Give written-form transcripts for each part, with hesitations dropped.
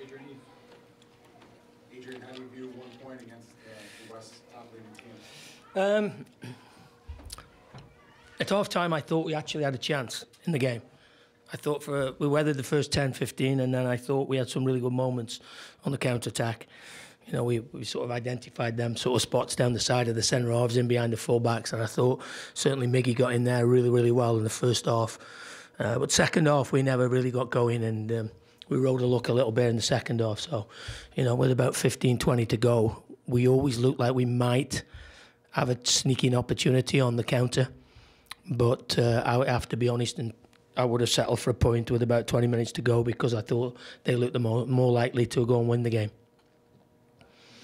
Adrian Heath. Adrian, how do you view 1 point against the West top-leading team? At half-time, I thought we actually had a chance in the game. I thought we weathered the first 10, 15, and then I thought we had some really good moments on the counter-attack. You know, we sort of identified them sort of spots down the side of the centre halves in behind the full-backs, and I thought certainly Miggy got in there really, really well in the first half. But second half, we never really got going, and we rode a luck a little bit in the second half. So, you know, with about 15, 20 to go, we always looked like we might have a sneaking opportunity on the counter. But I have to be honest, and I would have settled for a point with about 20 minutes to go because I thought they looked the more likely to go and win the game.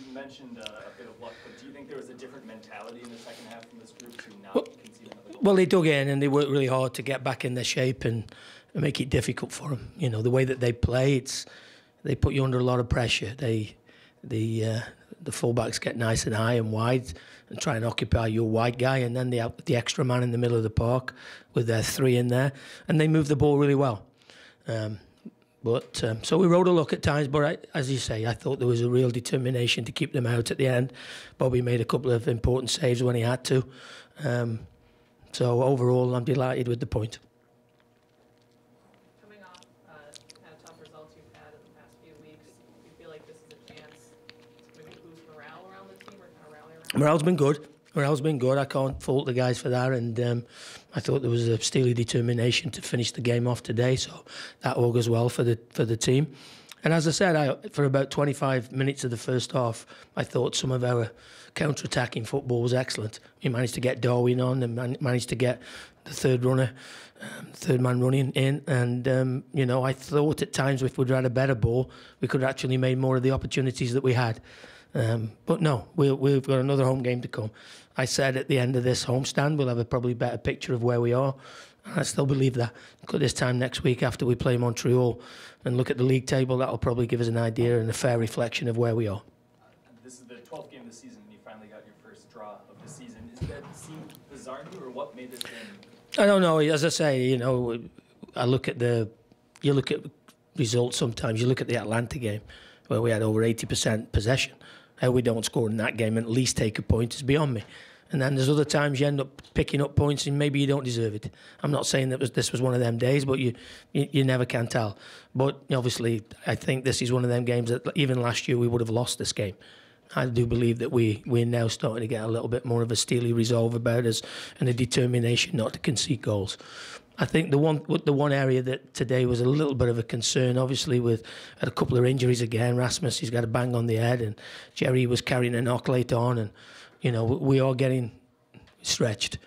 You mentioned a bit of luck, but do you think there was a different mentality in the second half from this group to not concede another goal? Well, they dug in and they worked really hard to get back in their shape and make it difficult for them. You know, the way that they play, they put you under a lot of pressure. The fullbacks get nice and high and wide and try and occupy your wide guy, and then the extra man in the middle of the park with their three in there, and they move the ball really well. So we rode a luck at times, but as you say, I thought there was a real determination to keep them out at the end. Bobby made a couple of important saves when he had to. So overall, I'm delighted with the point. Coming off kind of tough results you've had in the past few weeks, do you feel like this is a chance to maybe boost morale around the team or kind of rally around? Morale's been good. Morale's been good. I can't fault the guys for that, and I thought there was a steely determination to finish the game off today, so that augurs well for the team. And as I said, for about 25 minutes of the first half, I thought some of our counter-attacking football was excellent. We managed to get Darwin on and managed to get the third man running in, and you know, I thought at times if we'd had a better ball, we could have actually made more of the opportunities that we had. But no, we've got another home game to come. I said at the end of this homestand we'll have a probably better picture of where we are. And I still believe that. Look at this time next week after we play Montreal and look at the league table, that'll probably give us an idea and a fair reflection of where we are. This is the 12th game of the season and you finally got your first draw of the season. Does that seem bizarre to you, or what made this game? I don't know. As I say, you know, you look at results sometimes. You look at the Atlanta game where we had over 80% possession. How we don't score in that game and at least take a point is beyond me. And then there's other times you end up picking up points and maybe you don't deserve it. I'm not saying that this was one of them days, but you never can tell. But obviously, I think this is one of them games that even last year we would have lost this game. I do believe that we're now starting to get a little bit more of a steely resolve about us and a determination not to concede goals. I think the one area that today was a little bit of a concern, obviously, with a couple of injuries again. Rasmus, he's got a bang on the head, and Jerry was carrying an knock late on, and you know we are getting stretched,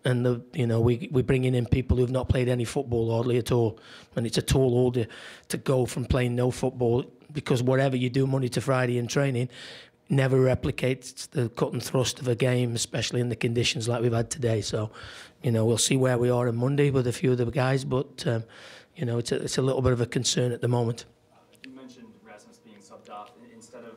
and we're bringing in people who've not played any football hardly at all, and it's a tall order to go from playing no football, because whatever you do Monday to Friday in training never replicates the cut and thrust of a game, especially in the conditions like we've had today. So, you know, we'll see where we are on Monday with a few of the guys, but you know, it's a little bit of a concern at the moment. You mentioned Rasmus being subbed off. Instead of,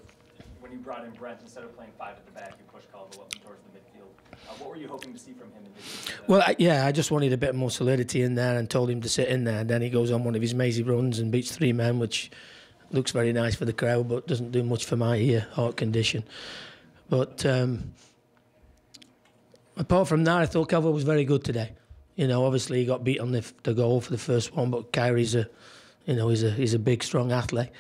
when you brought in Brent, instead of playing 5 at the back, you pushed Calvo up towards the midfield. What were you hoping to see from him in midfield? Well, I just wanted a bit more solidity in there and told him to sit in there. And then he goes on one of his mazy runs and beats 3 men, which looks very nice for the crowd, but doesn't do much for my heart condition. But apart from that, I thought Calvo was very good today. You know, obviously he got beat on the goal for the first one, but Kyrie's he's a big, strong athlete.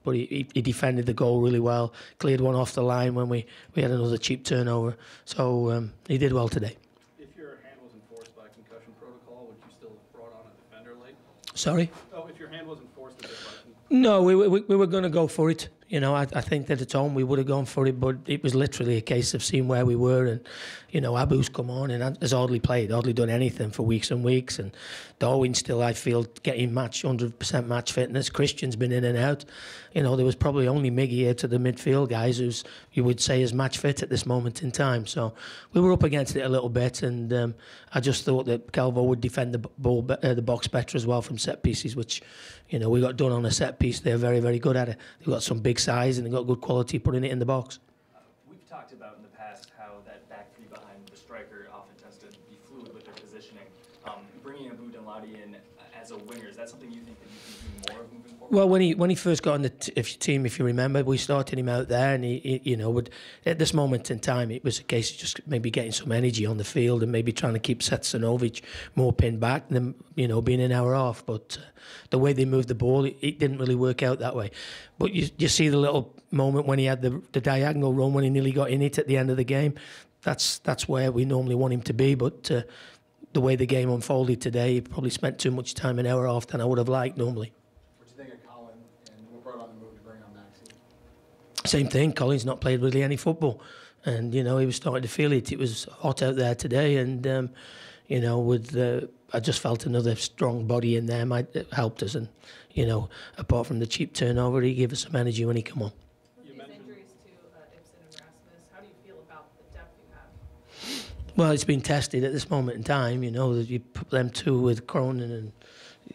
But he defended the goal really well, cleared one off the line when we had another cheap turnover. So he did well today. If your hand was enforced by concussion protocol, would you still have brought on a defender late? Sorry? Oh, if your hand was enforced a bit by... No, we were going to go for it. You know, I think that at home we would have gone for it, but it was literally a case of seeing where we were. And, you know, Abu's come on and has hardly played, hardly done anything for weeks and weeks. And Darwin still, I feel, getting 100% match fitness. Christian's been in and out. You know, there was probably only Miggy here to the midfield guys who's, you would say, is match fit at this moment in time. So we were up against it a little bit, and I just thought that Calvo would defend the box better as well from set pieces, which, you know, we got done on a set piece. They're very, very good at it. They've got some big size and they've got good quality putting it in the box. We've talked about in the past how that back three behind the striker often tends to be fluid with their positioning. Bringing Abu Danladi in as a winger, is that something you think that you can do more of moving forward? Well, when he first got on the team, if you remember, we started him out there, and he you know, at this moment in time, it was a case of just maybe getting some energy on the field and maybe trying to keep Setsanovic more pinned back than, you know, being an hour off. But the way they moved the ball, it didn't really work out that way. But you see the little moment when he had the diagonal run when he nearly got in it at the end of the game. That's where we normally want him to be, but. The way the game unfolded today, he probably spent too much time an hour off than I would have liked normally. What do you think of Colin, and what brought on the move to bring on Maxey? Same thing, Colin's not played really any football. And, you know, he was starting to feel it. It was hot out there today, and, you know, I just felt another strong body in there might have helped us. And, you know, apart from the cheap turnover, he gave us some energy when he came on. Injuries to Ibsen and Rasmus, how do you feel about the depth you have? Well, it's been tested at this moment in time, you know, that you put them two with Cronin and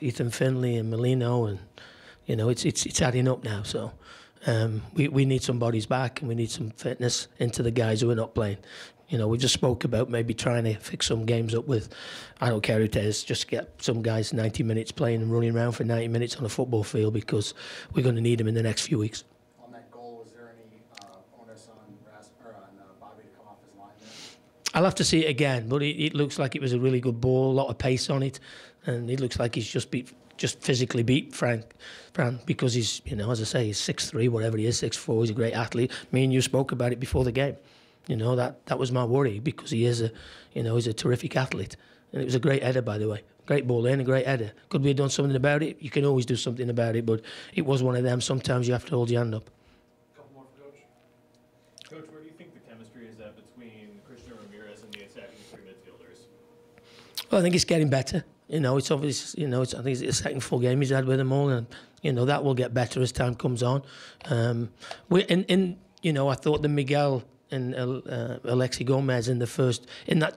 Ethan Finley and Molino, and, you know, it's adding up now. So we need some bodies back, and we need some fitness into the guys who are not playing. You know, we just spoke about maybe trying to fix some games up with, I don't care who it is, just get some guys 90 minutes playing and running around for 90 minutes on a football field, because we're going to need them in the next few weeks. On that goal, was there any onus on Bobby to come off his line there? I'll have to see it again, but it looks like it was a really good ball, a lot of pace on it, and it looks like he's just physically beat Fran, because he's, you know, as I say, he's 6'3", whatever he is, 6'4", he's a great athlete. Me and you spoke about it before the game. You know, that was my worry, because he is he's a terrific athlete, and it was a great header, by the way. Great ball in, a great header. Could we have done something about it? You can always do something about it, but it was one of them. Sometimes you have to hold your hand up. Couple more for Coach. Coach, where do you think the chemistry is at between Christian Ramirez and the attacking three midfielders? Well, I think it's getting better. You know, it's obvious. You know, I think it's the second full game he's had with them all, and you know that will get better as time comes on. You know, I thought the Miguel and Alexi Gomez in that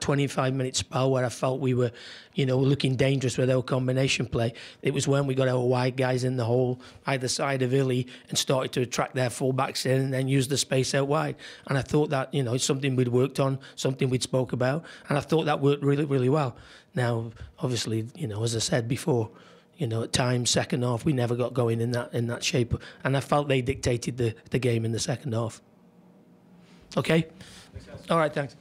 25-minute spell where I felt we were, you know, looking dangerous with our combination play. It was when we got our wide guys in the hole either side of Illy and started to attract their fullbacks in and then use the space out wide. And I thought that, you know, it's something we'd worked on, something we'd spoke about, and I thought that worked really, really well. Now, obviously, you know, as I said before, you know, at times, second half, we never got going in that shape, and I felt they dictated the game in the second half. Okay? All right, thanks.